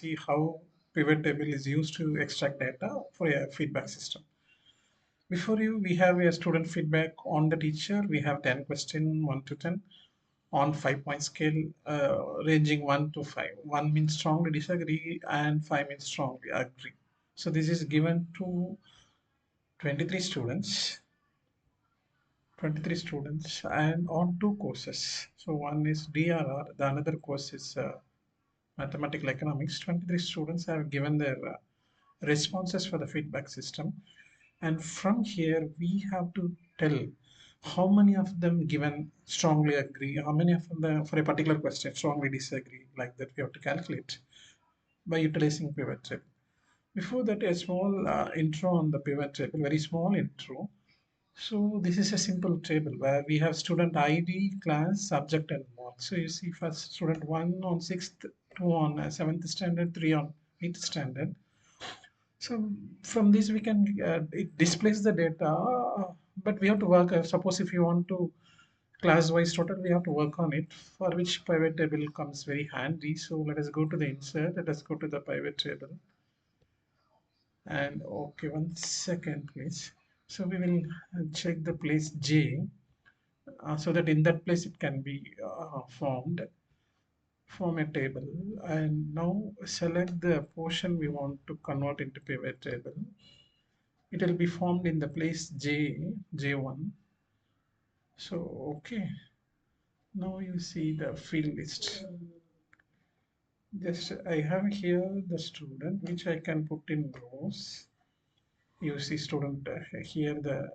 see how pivot table is used to extract data for a feedback system. Before you, we have a student feedback on the teacher. We have 10 question, 1 to 10 on 5-point scale, ranging 1 to 5. 1 means strongly disagree and 5 means strongly agree. So this is given to 23 students 23 students and on two courses. So one is DRR, the another course is mathematical economics. 23 students have given their responses for the feedback system, and from here we have to tell how many of them given strongly agree, how many of them for a particular question strongly disagree. Like that we have to calculate by utilizing pivot table. Before that, a small intro on the pivot table, very small intro. So this is a simple table where we have student ID, class, subject, and mark. So you see first student 1 on 6th, 2 on 7th standard, 3 on 8th standard. So from this we can, it displays the data, but we have to work, suppose if you want to class-wise total, we have to work on it, for which pivot table comes very handy. So let us go to the insert, let us go to the pivot table. And okay, 1 second please. So we will check the place J, so that in that place it can be form a table. And now select the portion we want to convert into pivot table. It will be formed in the place J1. So okay, now you see the field list. Just I have here the student which I can put in rows. You see student, here the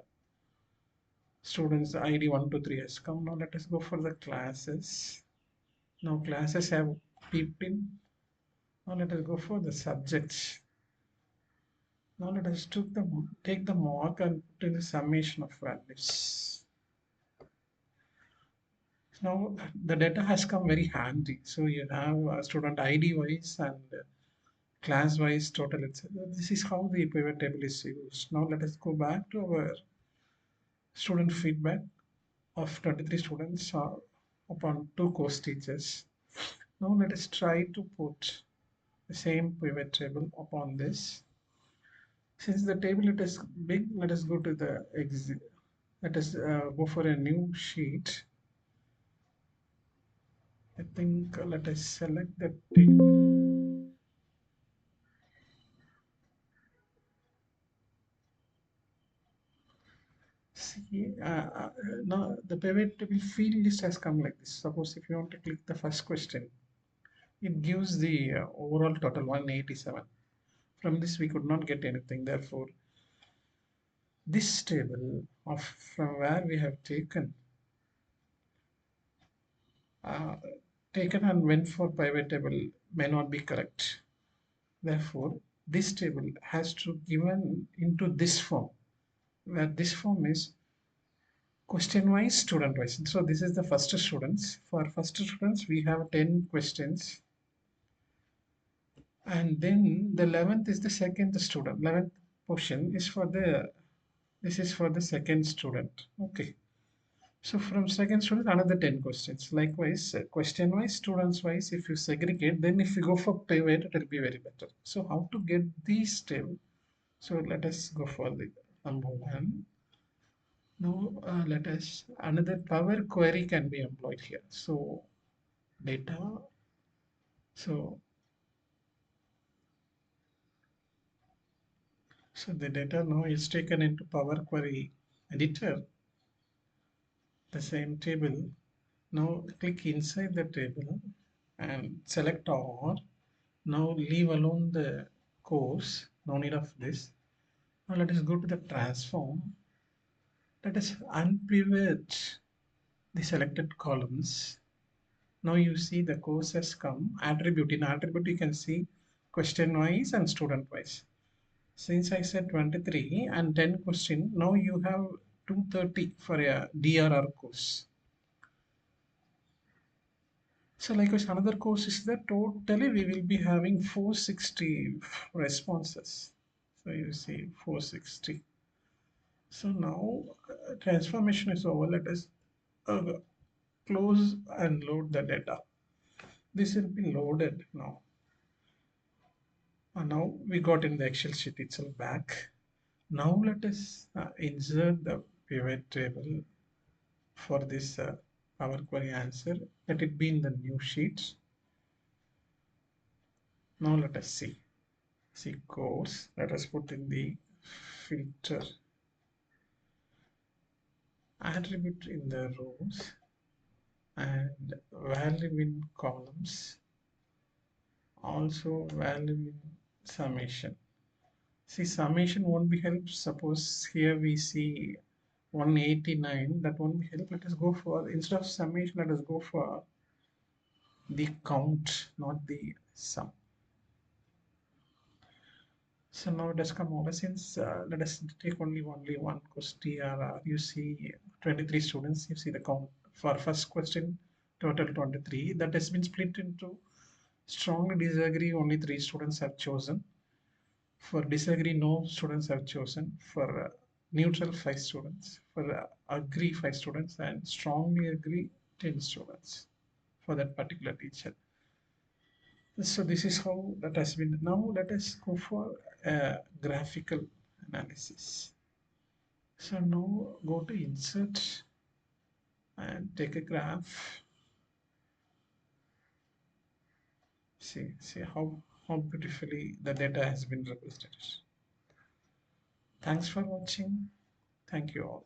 students ID 1 to 3 has come. Now let us go for the classes. Now classes have peeped in. Now let us go for the subjects. Now let us take the mark and put in the summation of values. Now the data has come very handy. So you have student ID wise and class wise total, etc. This is how the pivot table is used. Now let us go back to our student feedback of 23 students upon two course teachers. Now let us try to put the same pivot table upon this. Since the table it is big, let us go to the exit. Let us go for a new sheet. I think let us select the table. See, now the pivot table field list has come like this. Suppose if you want to click the first question, it gives the overall total 187. From this we could not get anything. Therefore, this table of from where we have uh, taken and went for pivot table may not be correct. Therefore, this table has to given into this form, where this form is question wise, student wise. So this is the first students. For first students, we have 10 questions. And then the 11th is the second student. 11th portion is for the, this is for the second student. Okay. So from second student, another 10 questions. Likewise, question wise, students wise, if you segregate, then if you go for pivot, it will be very better. So how to get these table? So let us go for the number one. Now let us, another Power Query can be employed here. So data, so the data now is taken into Power Query editor, the same table. Now click inside the table and select all. Now leave alone the course, no need of this. Now let us go to the transform. Let us unpivot the selected columns. Now you see the course has come. Attribute, in attribute you can see question wise and student wise. Since I said 23 and 10 question, now you have 230 for a DRR course. So likewise, another course is that totally we will be having 460 responses. So you see 460. So now transformation is over. Let us uh, close and load the data. This will be loaded now. Now we got in the Excel sheet itself back. Now let us insert the pivot table for this Power Query answer. Let it be in the new sheet. Now let us see course. Let us put in the filter attribute in the rows and value in columns, also value in summation. See, summation won't be help. Suppose here we see 189, that won't be help. Let us go for, instead of summation, let us go for the count, not the sum. So now it has come over. Since let us take only one question. You see 23 students. You see the count for first question, total 23. That has been split into strongly disagree. Only 3 students have chosen. For disagree, no students have chosen. For neutral, 5 students. For agree, 5 students. And strongly agree, 10 students for that particular teacher. So this is how that has been. Now let us go for graphical analysis. So now go to insert and take a graph. See how beautifully the data has been represented. Thanks for watching. Thank you all.